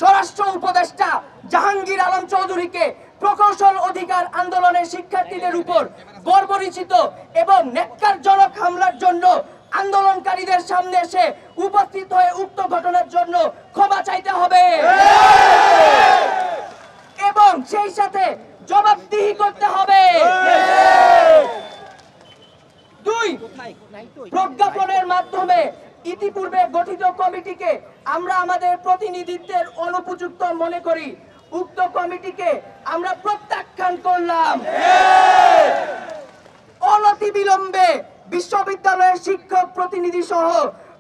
স্বরাষ্ট্র উপদেষ্টা জাহাঙ্গীর আলম চৌধুরীকে প্রকৌশল অধিকার আন্দোলনের শিক্ষার্থীদের উপর বর্বরচিত এবং ন্যাক্কারজনক হামলার জন্য আন্দোলনকারীদের সামনে এসে উপস্থিত হয়ে উক্ত ঘটনার জন্য ক্ষমা চাইতে হবে এবং সেই সাথে জবাবদিহি করতে হবে। 2 প্রজ্ঞাপনের মাধ্যমে ইতিপূর্বে গঠিত কমিটিকে আমরা আমাদের প্রতিনিধিত্বের অনুপযুক্ত মনে করি। উক্ত কমিটিকে আমরা প্রত্যাখ্যান করলাম। অনতিবিলম্বে বিশ্ববিদ্যালয়ের শিক্ষক প্রতিনিধি সহ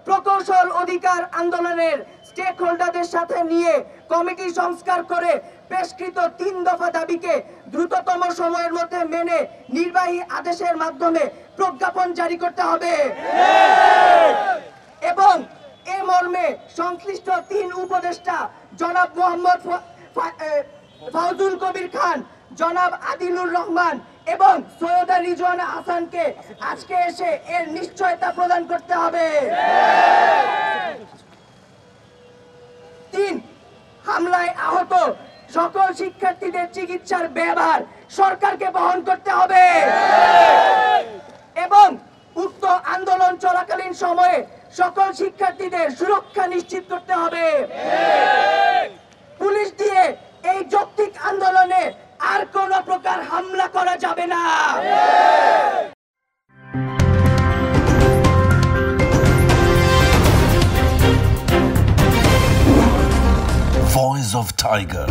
প্রকৌশল অধিকার আন্দোলনের স্টেক হোল্ডারদের সাথে নিয়ে কমিটি সংস্কার করে পেশকৃত 3 দফা দাবিকে দ্রুততম সময়ের মধ্যে মেনে নির্বাহী আদেশের মাধ্যমে প্রজ্ঞাপন জারি করতে হবে এবং এ মর্মে সংশ্লিষ্ট 3 উপদেষ্টা জনাব মোহাম্মদ ফাউজুল কবির খান, জনাব আদিলুর রহমান এবং সৈয়দা রিজওয়ানা হাসানকে আজকে এসে এর নিশ্চয়তা প্রদান করতে হবে। 3 হামলায় আহত সকল শিক্ষার্থীদের চিকিৎসার ব্যয়ভার সরকারকে বহন করতে হবে এবং উক্ত আন্দোলন চলাকালীন সময়ে সকল শিক্ষার্থীদের সুরক্ষা নিশ্চিত করতে হবে। পুলিশ দিয়ে এই যৌক্তিক আন্দোলনে আর কোন প্রকার হামলা করা যাবে না। Voice of Tiger.